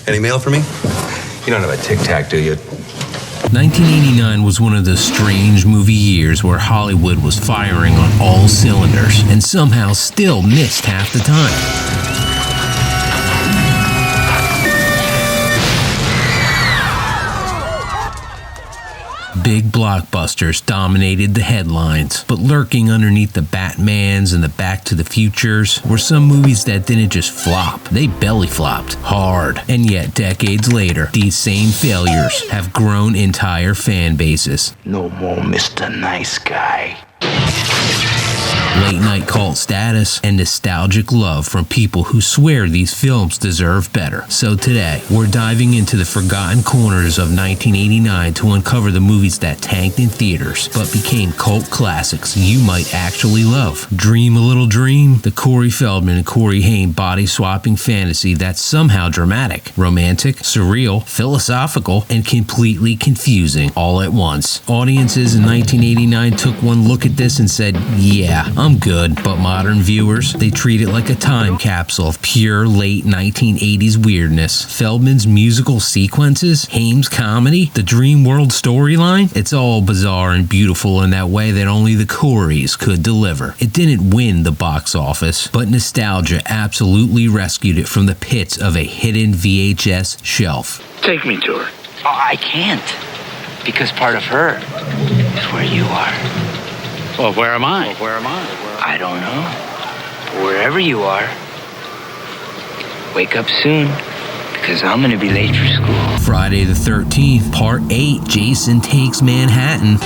Any mail for me? You don't have a tic-tac, do you? 1989 was one of those strange movie years where Hollywood was firing on all cylinders and somehow still missed half the time. Big blockbusters dominated the headlines, but lurking underneath the Batmans and the Back to the Futures were some movies that didn't just flop, they belly flopped hard. And yet, decades later, these same failures have grown entire fan bases. No more Mr. Nice Guy. Late-night cult status and nostalgic love from people who swear these films deserve better. So today, we're diving into the forgotten corners of 1989 to uncover the movies that tanked in theaters but became cult classics you might actually love. Dream a Little Dream, the Corey Feldman and Corey Haim body-swapping fantasy that's somehow dramatic, romantic, surreal, philosophical, and completely confusing all at once. Audiences in 1989 took one look at this and said, yeah, I'm good. But modern viewers, they treat it like a time capsule of pure late 1980s weirdness. Feldman's musical sequences, Haim's comedy, the Dream World storyline, it's all bizarre and beautiful in that way that only the Coreys could deliver. It didn't win the box office, but nostalgia absolutely rescued it from the pits of a hidden VHS shelf. Take me to her. Oh, I can't. Because part of her is where you are. Well, where am I? I don't know. But wherever you are, wake up soon, because I'm going to be late for school. Friday the 13th, Part 8, Jason Takes Manhattan.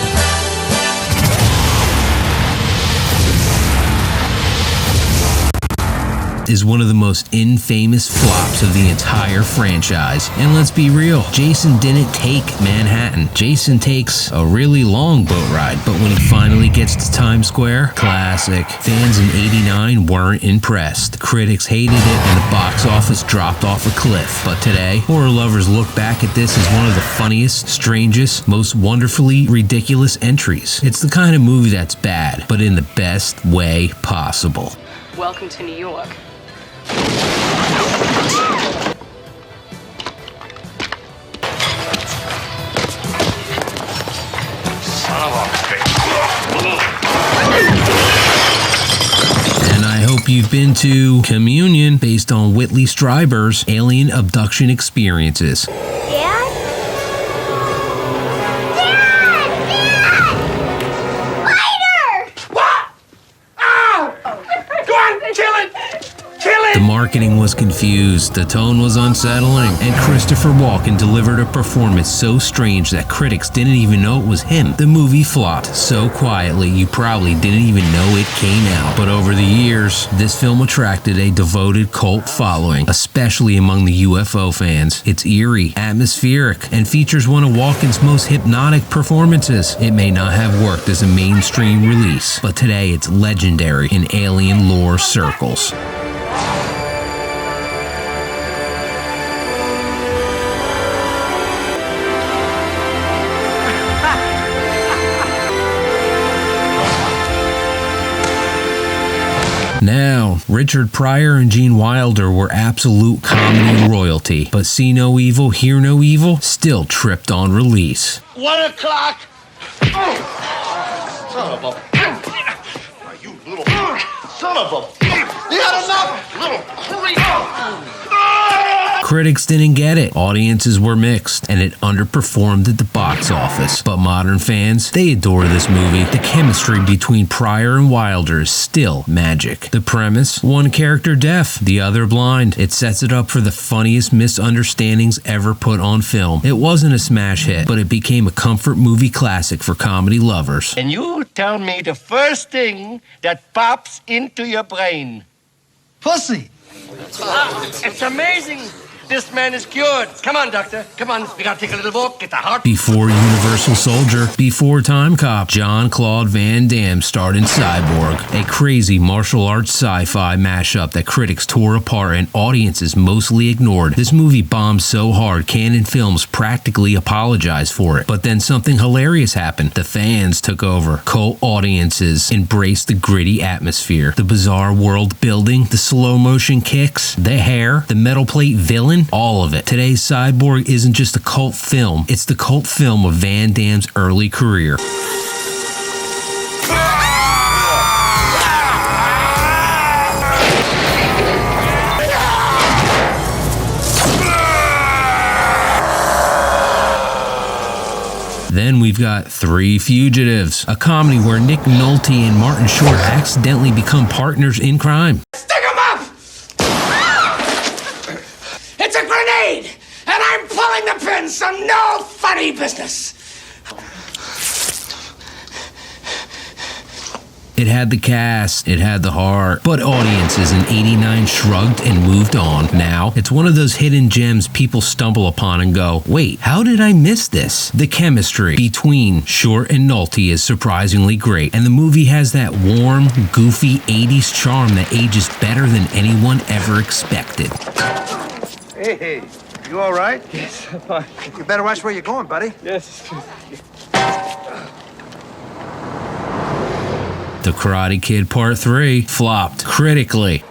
Is one of the most infamous flops of the entire franchise. And let's be real, Jason didn't take Manhattan. Jason takes a really long boat ride, but when he finally gets to Times Square, classic. Fans in '89 weren't impressed. Critics hated it and the box office dropped off a cliff. But today, horror lovers look back at this as one of the funniest, strangest, most wonderfully ridiculous entries. It's the kind of movie that's bad, but in the best way possible. Welcome to New York. And I hope you've been to Communion based on Whitley Strieber's alien abduction experiences. The marketing was confused, the tone was unsettling, and Christopher Walken delivered a performance so strange that critics didn't even know it was him. The movie flopped so quietly you probably didn't even know it came out. But over the years, this film attracted a devoted cult following, especially among the UFO fans. It's eerie, atmospheric, and features one of Walken's most hypnotic performances. It may not have worked as a mainstream release, but today it's legendary in alien lore circles. Now, Richard Pryor and Gene Wilder were absolute comedy royalty, but See No Evil, Hear No Evil still tripped on release. 1 o'clock! Son of a... You little... Son of a... You had enough, little creep! Critics didn't get it, audiences were mixed, and it underperformed at the box office. But modern fans, they adore this movie. The chemistry between Pryor and Wilder is still magic. The premise, one character deaf, the other blind. It sets it up for the funniest misunderstandings ever put on film. It wasn't a smash hit, but it became a comfort movie classic for comedy lovers. And you tell me the first thing that pops into your brain. Pussy. It's amazing This man is cured. Come on, doctor. Come on. We gotta take a little walk. Get the heart. Before Universal Soldier, before Time Cop, Jean-Claude Van Damme starred in Cyborg, a crazy martial arts sci-fi mashup that critics tore apart and audiences mostly ignored. This movie bombed so hard, Canon Films practically apologized for it. But then something hilarious happened. The fans took over. Cult audiences embraced the gritty atmosphere, the bizarre world building, the slow motion kicks, the hair, the metal plate villain, all of it. Today's Cyborg isn't just a cult film, it's the cult film of Van Damme's early career. Then we've got Three Fugitives, a comedy where Nick Nolte and Martin Short accidentally become partners in crime. Stick him up! It's a grenade! And I'm pulling the pin, so no funny business! It had the cast, it had the heart, but audiences in '89 shrugged and moved on. Now, it's one of those hidden gems people stumble upon and go, wait, how did I miss this? The chemistry between Short and Nolte is surprisingly great, and the movie has that warm, goofy 80s charm that ages better than anyone ever expected. Hey, you all right? Yes, I'm fine. You better watch where you're going, buddy. Yes. The Karate Kid Part 3 flopped critically.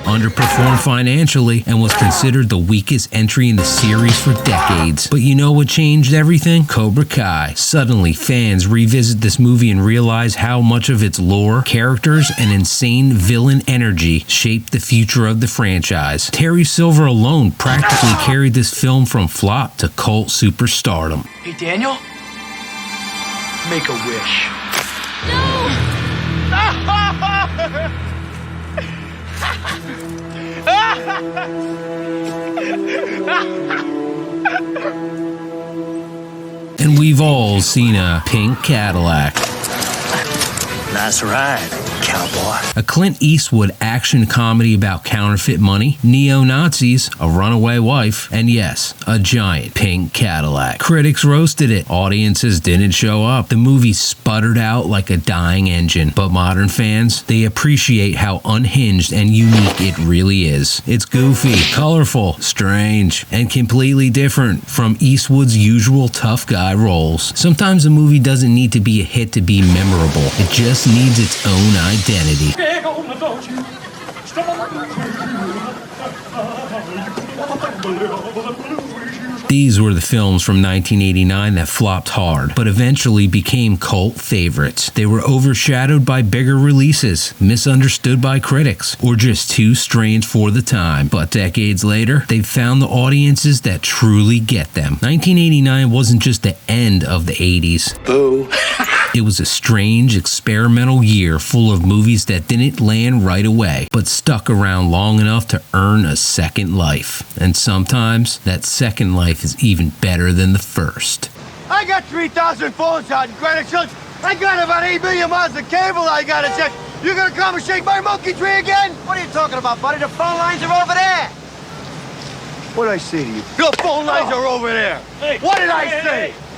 Underperformed financially and was considered the weakest entry in the series for decades. But you know what changed everything? Cobra Kai. Suddenly, fans revisit this movie and realize how much of its lore, characters, and insane villain energy shaped the future of the franchise. Terry Silver alone practically carried this film from flop to cult superstardom. Hey, Daniel? Make a wish. And we've all seen a pink Cadillac. Nice ride, cowboy. A Clint Eastwood action comedy about counterfeit money, neo-Nazis, a runaway wife, and yes, a giant pink Cadillac. Critics roasted it. Audiences didn't show up. The movie sputtered out like a dying engine. But modern fans, they appreciate how unhinged and unique it really is. It's goofy, colorful, strange, and completely different from Eastwood's usual tough guy roles. Sometimes a movie doesn't need to be a hit to be memorable. It just needs its own identity. These were the films from 1989 that flopped hard, but eventually became cult favorites. They were overshadowed by bigger releases, misunderstood by critics, or just too strange for the time. But decades later, they've found the audiences that truly get them. 1989 wasn't just the end of the 80s. Boo. It was a strange, experimental year full of movies that didn't land right away, but stuck around long enough to earn a second life. And sometimes, that second life is even better than the first. I got 3,000 phones out in Greenwich Hills. I got about 8 million miles of cable I gotta check. You gonna come and shake my monkey tree again? What are you talking about, buddy? The phone lines are over there. What did I say to you? The phone lines are over there. Hey, what did I say?